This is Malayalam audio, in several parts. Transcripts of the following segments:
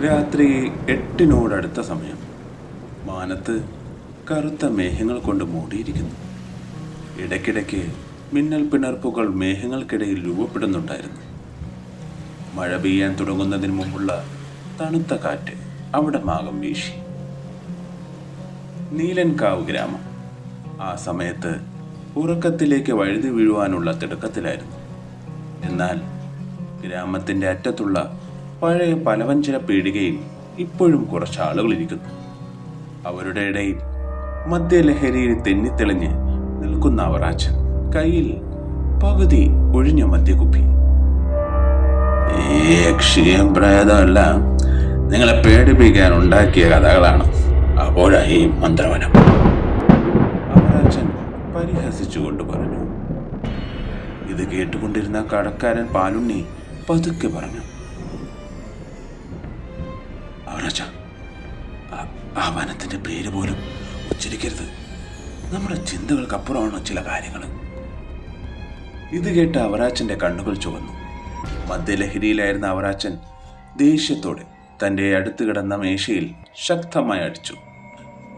രാത്രി 8-നോടടുത്ത സമയം. മാനത്ത് കറുത്ത മേഘങ്ങൾ കൊണ്ട് മൂടിയിരിക്കുന്നു. ഇടയ്ക്കിടയ്ക്ക് മിന്നൽ പിണർപ്പുകൾ മേഘങ്ങൾക്കിടയിൽ രൂപപ്പെടുന്നുണ്ടായിരുന്നു. മഴ പെയ്യാൻ തുടങ്ങുന്നതിന് മുമ്പുള്ള തണുത്ത കാറ്റ് അവിടെ മാകം വീശി. നീലൻകാവ് ഗ്രാമം ആ സമയത്ത് ഉറക്കത്തിലേക്ക് വഴുതി വീഴുവാനുള്ള തിടുക്കത്തിലായിരുന്നു. എന്നാൽ ഗ്രാമത്തിൻ്റെ അറ്റത്തുള്ള പഴയ പലവഞ്ചന പീടികയിൽ ഇപ്പോഴും കുറച്ച് ആളുകൾ ഇരിക്കുന്നു. അവരുടെ ഇടയിൽ മദ്യലഹരിയിൽ തെന്നിത്തെളിഞ്ഞ് നിൽക്കുന്ന അവറാച്ചൻ, കയ്യിൽ പകുതി ഒഴിഞ്ഞ മദ്യക്കുപ്പി. ഈ യക്ഷിയും പ്രേതമെല്ലാം നിങ്ങളെ പേടിപ്പിക്കാൻ ഉണ്ടാക്കിയ കഥകളാണ്. അപ്പോഴായി മന്ത്രവനം, അവറാച്ചൻ പരിഹസിച്ചുകൊണ്ട് പറഞ്ഞു. ഇത് കേട്ടുകൊണ്ടിരുന്ന കടക്കാരൻ പാലുണ്ണി പതുക്കെ പറഞ്ഞു, അവറാച്ച, ആ വനത്തിന്റെ പേര് പോലും ഉച്ചരിക്കരുത്. നമ്മുടെ ചിന്തകൾക്കപ്പുറമാണ് ചില കാര്യങ്ങൾ. ഇത് കേട്ട അവറാച്ചന്റെ കണ്ണുകൾ ചുവന്നു. മദ്യലഹരിയിലായിരുന്ന അവറാച്ചൻ ദേഷ്യത്തോടെ തൻ്റെ അടുത്ത് കിടന്ന മേശയിൽ ശക്തമായി അടിച്ചു.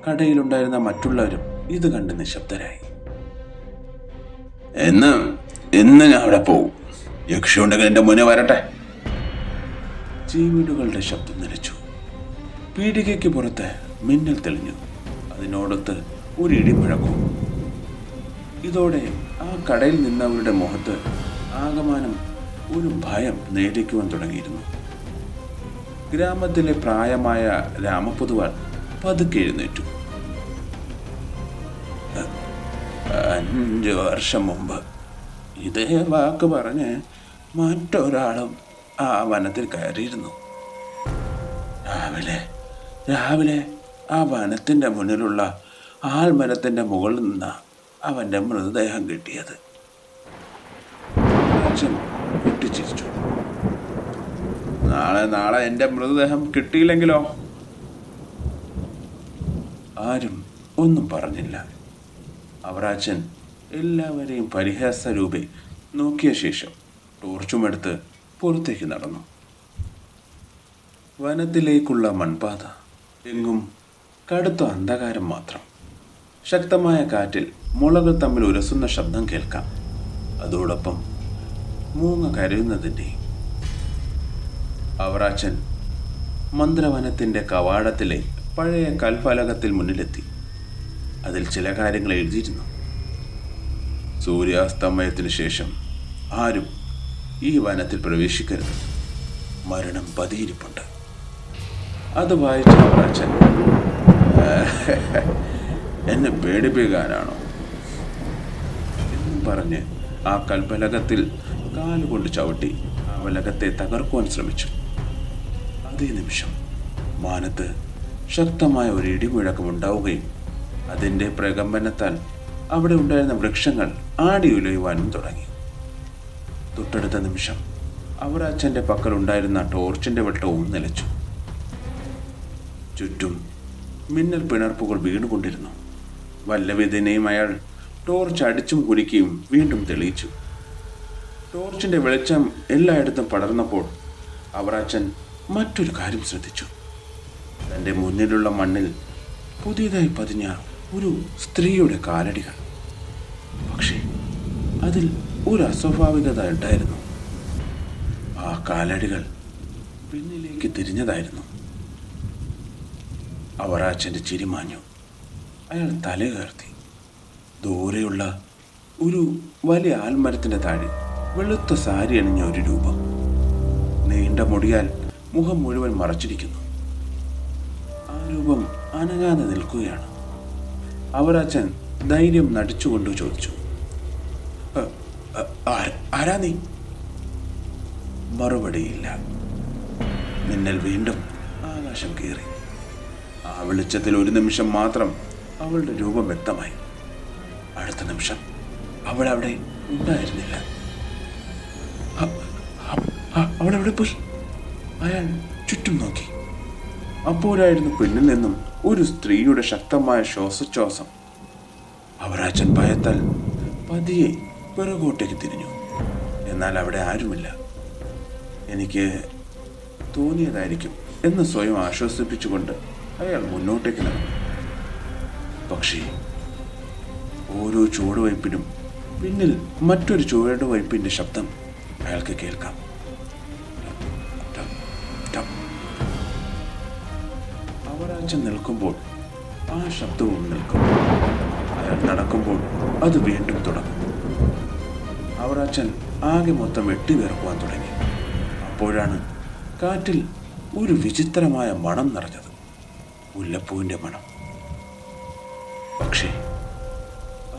കടയിലുണ്ടായിരുന്ന മറ്റുള്ളവരും ഇത് കണ്ട് നിശബ്ദരായി. ഇന്ന് ഞാൻ അവിടെ പോവും. യക്ഷി ഉണ്ടെങ്കിൽ എൻ്റെ മുന്നേ വരട്ടെ. ചീവീടുകളുടെ ശബ്ദം നിലച്ചു. പീടികയ്ക്ക് പുറത്ത് മിന്നൽ തെളിഞ്ഞു. അതിനോടൊത്ത് ഒരു ഇടിമുഴക്കും. ഇതോടെ ആ കടയിൽ നിന്നവരുടെ മുഖത്ത് ആകമാനം ഒരു ഭയം നേടിക്കുവാൻ തുടങ്ങിയിരുന്നു. ഗ്രാമത്തിലെ പ്രായമായ രാമപൊതുവാൾ പതുക്കെ എഴുന്നേറ്റു. 5 വർഷം മുമ്പ് ഇതേ വാക്ക് പറഞ്ഞ് മറ്റൊരാളും ആ വനത്തിൽ കയറിയിരുന്നു. രാവിലെ ആ വനത്തിൻ്റെ മുന്നിലുള്ള ആൽമരത്തിൻ്റെ മുകളിൽ നിന്നാ അവൻ്റെ മൃതദേഹം കിട്ടിയത്. അച്ഛൻ പൊട്ടിച്ചിരിച്ചു. നാളെ എൻ്റെ മൃതദേഹം കിട്ടിയില്ലെങ്കിലോ? ആരും ഒന്നും പറഞ്ഞില്ല. അവറാച്ചൻ എല്ലാവരെയും പരിഹാസരൂപേ നോക്കിയ ശേഷം ടോർച്ചുമെടുത്ത് പുറത്തേക്ക് നടന്നു. വനത്തിലേക്കുള്ള മൺപാത. എങ്ങും കടുത്ത അന്ധകാരം മാത്രം. ശക്തമായ കാറ്റിൽ മുളകൾ തമ്മിൽ ഉരസുന്ന ശബ്ദം കേൾക്കാം. അതോടൊപ്പം മൂങ്ങ കരയുന്നതിൻ്റെയും. അവറാച്ചൻ മന്ത്രവനത്തിൻ്റെ കവാടത്തിലെ പഴയ കൽഫലകത്തിൽ മുന്നിലെത്തി. അതിൽ ചില കാര്യങ്ങൾ എഴുതിയിരുന്നു. സൂര്യാസ്തമയത്തിനു ശേഷം ആരും ഈ വനത്തിൽ പ്രവേശിക്കരുത്. മരണം പതിയിരിപ്പുണ്ട്. അത് വായിച്ച അവറാച്ചൻ, എന്നെ പേടിപ്പിക്കാനാണോ എന്നും പറഞ്ഞ് ആ കൽഫലകത്തിൽ കാലുകൊണ്ട് ചവിട്ടി ആ ഫലകത്തെ തകർക്കുവാൻ ശ്രമിച്ചു. അതേ നിമിഷം മാനത്ത് ശക്തമായ ഒരു ഇടിമുഴക്കമുണ്ടാവുകയും അതിൻ്റെ പ്രകമ്പനത്താൽ അവിടെ ഉണ്ടായിരുന്ന വൃക്ഷങ്ങൾ ആടിയുലയുവാനും തുടങ്ങി. തൊട്ടടുത്ത നിമിഷം അവറാച്ചൻ്റെ പക്കലുണ്ടായിരുന്ന ടോർച്ചിൻ്റെ വെട്ടവും നിലച്ചു. ചുറ്റും മിന്നൽ പിണർപ്പുകൾ വീണുകൊണ്ടിരുന്നു. വല്ലവിധനെയും അയാൾ ടോർച്ച് അടിച്ചും കുലുക്കിയും വീണ്ടും തെളിയിച്ചു. ടോർച്ചിൻ്റെ വെളിച്ചം എല്ലായിടത്തും പടർന്നപ്പോൾ അവറാച്ചൻ മറ്റൊരു കാര്യം ശ്രദ്ധിച്ചു. തൻ്റെ മുന്നിലുള്ള മണ്ണിൽ പുതിയതായി പതിഞ്ഞ ഒരു സ്ത്രീയുടെ കാലടികൾ. പക്ഷേ അതിൽ ഒരു അസ്വാഭാവികത ഉണ്ടായിരുന്നു. ആ കാലടികൾ പിന്നിലേക്ക് തിരിഞ്ഞതായിരുന്നു. അവറാച്ചൻ്റെ ചിരി മാഞ്ഞു. അയാൾ തലയുയർത്തി. ദൂരെയുള്ള ഒരു വലിയ ആൽമരത്തിൻ്റെ താഴെ വെളുത്ത സാരി അണിഞ്ഞ ഒരു രൂപം. നീണ്ട മുടിയാൽ മുഖം മുഴുവൻ മറച്ചിരിക്കുന്നു. ആ രൂപം അനങ്ങാതെ നിൽക്കുകയാണ്. അവറാച്ചൻ ധൈര്യം നടിച്ചുകൊണ്ട് ചോദിച്ചു, ആരാ നീ? മറുപടിയില്ല. മിന്നൽ വീണ്ടും ആകാശം കീറി. ആ വെളിച്ചത്തിൽ ഒരു നിമിഷം മാത്രം അവളുടെ രൂപം വ്യക്തമായി. അടുത്ത നിമിഷം അവൾ അവിടെ ഉണ്ടായിരുന്നില്ല. അവൾ എവിടെ പോയി? അയാൾ ചുറ്റും നോക്കി. അപ്പോഴായിരുന്നു പിന്നിൽ നിന്നും ഒരു സ്ത്രീയുടെ ശക്തമായ ശ്വാസോച്ഛ്വാസം. അവറാച്ചൻ ഭയത്താൽ പതിയെ പിറകോട്ടേക്ക് തിരിഞ്ഞു. എന്നാൽ അവിടെ ആരുമില്ല. എനിക്ക് തോന്നിയതായിരിക്കും എന്ന് സ്വയം ആശ്വസിപ്പിച്ചുകൊണ്ട് അയാൾ മുന്നോട്ടേക്ക് നടന്നു. പക്ഷേ ഓരോ ചുവടുവയ്പ്പിനും പിന്നിൽ മറ്റൊരു ചുവടുവയ്പ്പിൻ്റെ ശബ്ദം അയാൾക്ക് കേൾക്കാം. അവറാച്ചൻ നിൽക്കുമ്പോൾ ആ ശബ്ദവും നിൽക്കും. അയാൾ നടക്കുമ്പോൾ അത് വീണ്ടും തുടങ്ങും. അവറാച്ചൻ ആകെ മൊത്തം വെട്ടിവിറക്കുവാൻ തുടങ്ങി. അപ്പോഴാണ് കാറ്റിൽ ഒരു വിചിത്രമായ മണം നിറഞ്ഞത്. മുല്ലപ്പൂവിൻ്റെ മണം. പക്ഷേ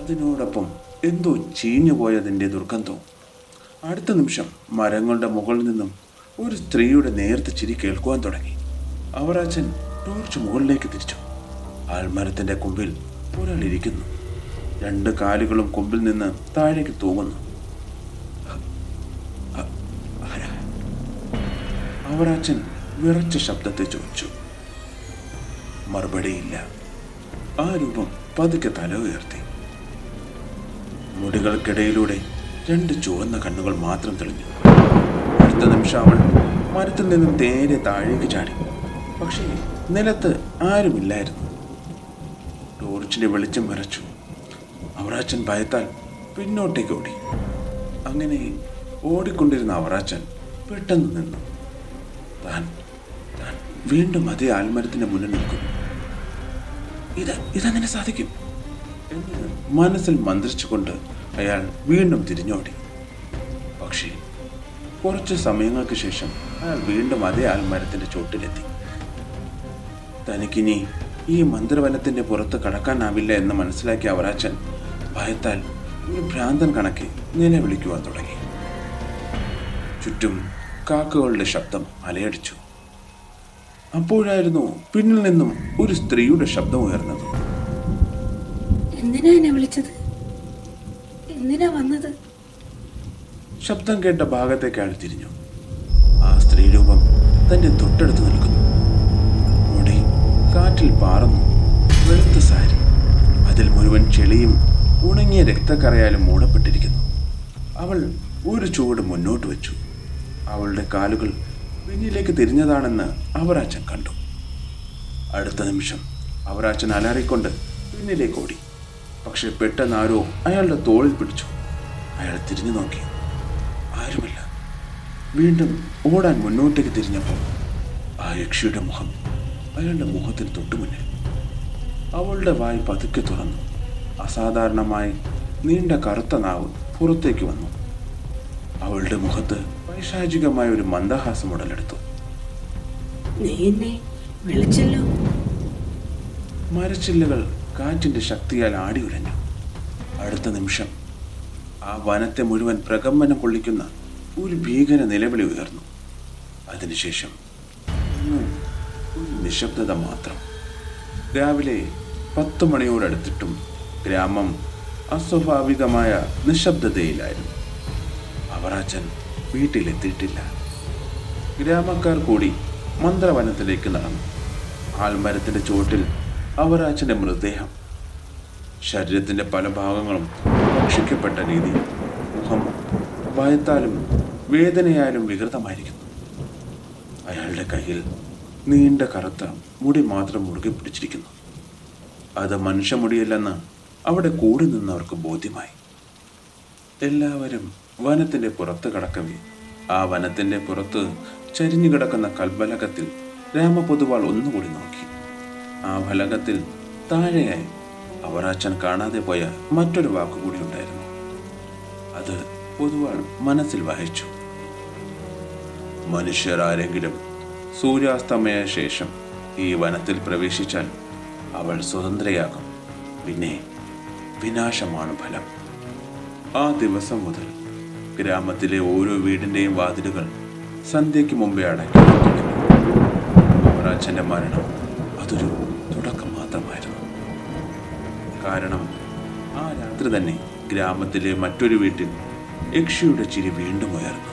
അതിനോടൊപ്പം എന്തോ ചീഞ്ഞുപോയതിൻ്റെ ദുർഗന്ധവും. അടുത്ത നിമിഷം മരങ്ങളുടെ മുകളിൽ നിന്നും ഒരു സ്ത്രീയുടെ നേർത്ത ചിരി കേൾക്കുവാൻ തുടങ്ങി. അവറാച്ചൻ ടോർച്ച് മുകളിലേക്ക് തിരിച്ചു. ആൽമരത്തിൻ്റെ കൊമ്പിൽ ഒരാൾ ഇരിക്കുന്നു. 2 കാലുകളും കൊമ്പിൽ നിന്ന് താഴേക്ക് തൂങ്ങുന്നു. അവറാച്ചൻ വിറച്ച ശബ്ദത്തെ ചോദിച്ചു. മറുപടിയില്ല. ആ രൂപം പതുക്കെ തല ഉയർത്തി. മുടികൾക്കിടയിലൂടെ 2 ചുവന്ന കണ്ണുകൾ മാത്രം തെളിഞ്ഞു. അടുത്ത നിമിഷം അവൾ മരത്തിൽ നിന്നും നേരെ താഴേക്ക് ചാടി. പക്ഷേ നിലത്ത് ആരുമില്ലായിരുന്നു. ടോർച്ചിന്റെ വെളിച്ചം വരച്ചു. അവറാച്ചൻ ഭയത്താൽ പിന്നോട്ടേക്ക് ഓടി. അങ്ങനെ ഓടിക്കൊണ്ടിരുന്ന അവറാച്ചൻ പെട്ടെന്ന് നിന്നു. താൻ വീണ്ടും അതേ ആൽമരത്തിന്റെ മുന്നിൽ നിൽക്കുന്നു. ഇതെങ്ങനെ സാധിക്കും എന്ന് മനസ്സിൽ മന്ത്രിച്ചുകൊണ്ട് അയാൾ വീണ്ടും തിരിഞ്ഞോടി. പക്ഷേ കുറച്ച് സമയങ്ങൾക്ക് ശേഷം അയാൾ വീണ്ടും അതേ ആൽമരത്തിന്റെ ചോട്ടിലെത്തി. തനിക്കിനി ഈ മന്ത്രവനത്തിന്റെ പുറത്ത് കടക്കാനാവില്ല എന്ന് മനസ്സിലാക്കിയ അവറാച്ചൻ ഭയത്താൽ ഒരു ഭ്രാന്തൻ കണക്കെ നിലവിളിക്കുവാൻ തുടങ്ങി. ചുറ്റും കാക്കകളുടെ ശബ്ദം അലയടിച്ചു. അപ്പോഴായിരുന്നു പിന്നിൽ നിന്നും ഒരു സ്ത്രീയുടെ ശബ്ദം ഉയർന്നത്. എന്തിനാ എന്നെ വിളിച്ചത്? എന്തിനാ വന്നത്? ശബ്ദം കേട്ട ഭാഗത്തേക്ക് അയാൾ തിരിഞ്ഞു. ആ സ്ത്രീരൂപം തന്റെ തൊട്ടടുത്ത് നിൽക്കുന്നു. മുടി കാറ്റിൽ പാറുന്നു. വെളുത്ത സാരി, അതിൽ മുഴുവൻ ചെളിയും ഉണങ്ങിയ രക്തക്കറയാലും മൂടപ്പെട്ടിരിക്കുന്നു. അവൾ ഒരു ചുവട് മുന്നോട്ട് വെച്ചു. അവളുടെ കാലുകൾ പിന്നിലേക്ക് തിരിഞ്ഞതാണെന്ന് അവറാച്ചൻ കണ്ടു. അടുത്ത നിമിഷം അവറാച്ചൻ അലറിക്കൊണ്ട് പിന്നിലേക്ക് ഓടി. പക്ഷെ പെട്ടെന്ന് ആരോ അയാളുടെ തോളിൽ പിടിച്ചു. അയാൾ തിരിഞ്ഞു നോക്കി. ആരുമില്ല. വീണ്ടും ഓടാൻ മുന്നോട്ടേക്ക് തിരിഞ്ഞപ്പോൾ ആ യക്ഷിയുടെ മുഖം അയാളുടെ മുഖത്തിന് തൊട്ടുമുന്നിൽ. അവളുടെ വായ് പതുക്കെ തുറന്നു. അസാധാരണമായി നീണ്ട കറുത്ത നാവ് പുറത്തേക്ക് വന്നു. അവളുടെ മുഖത്ത് പൈശാചികമായ ഒരു മന്ദഹാസം ഉടലെടുത്തു. നീ എന്നെ വിളിച്ചല്ലോ. മരച്ചില്ലകൾ കാറ്റിന്റെ ശക്തിയാൽ ആടി ഉലഞ്ഞു. അടുത്ത നിമിഷം ആ വനത്തെ മുഴുവൻ പ്രകമ്പനം കൊള്ളിക്കുന്ന ഒരു ഭീകര നിലവിളി ഉയർന്നു. അതിനുശേഷം ഒരു നിശബ്ദത മാത്രം. രാവിലെ 10 മണിയോടടുത്തിട്ടും ഗ്രാമം അസ്വാഭാവികമായ നിശബ്ദതയിലായിരുന്നു. അവറാച്ചൻ വീട്ടിലെത്തിയിട്ടില്ല. ഗ്രാമക്കാർ കൂടി മന്ത്രവനത്തിലേക്ക് നടന്നു. ആൽമരത്തിന്റെ ചുവട്ടിൽ അവറാച്ചന്റെ മൃതദേഹം. ശരീരത്തിന്റെ പല ഭാഗങ്ങളും ഭക്ഷിക്കപ്പെട്ട രീതി. മുഖം ഭയത്താലും വേദനയാലും വികൃതമായിരിക്കുന്നു. അയാളുടെ കയ്യിൽ നീണ്ട കറുത്ത മുടി മാത്രം മുറുകെ പിടിച്ചിരിക്കുന്നു. അത് മനുഷ്യമുടിയല്ലെന്ന് അവിടെ കൂടി നിന്നവർക്ക് ബോധ്യമായി. എല്ലാവരും വനത്തിന്റെ പുറത്ത് കടക്കവേ ആ വനത്തിന്റെ പുറത്ത് ചരിഞ്ഞു കിടക്കുന്ന കൽബലകത്തിൽ രാമപൊതുവാൾ ഒന്നുകൂടി നോക്കി. ആ ഫലകത്തിൽ താഴെയായി അവറാച്ചൻ കാണാതെ പോയ മറ്റൊരു വാക്കുകൂടി ഉണ്ടായിരുന്നു. അത് പൊതുവാൾ മനസ്സിൽ വഹിച്ചു. മനുഷ്യർ ആരെങ്കിലും സൂര്യാസ്തമയ ശേഷം ഈ വനത്തിൽ പ്രവേശിച്ചാൽ അവൾ സ്വതന്ത്രയാകും. പിന്നെ വിനാശമാണ് ഫലം. ആ ദിവസം മുതൽ ഗ്രാമത്തിലെ ഓരോ വീടിൻ്റെയും വാതിലുകൾ സന്ധ്യയ്ക്ക് മുമ്പേ അടയ്ക്കാൻ തുടങ്ങി. അവറാച്ചൻ്റെ മരണം അതൊരു തുടക്കം മാത്രമായിരുന്നു. കാരണം ആ രാത്രി തന്നെ ഗ്രാമത്തിലെ മറ്റൊരു വീട്ടിൽ യക്ഷിയുടെ ചിരി വീണ്ടും ഉയർന്നു.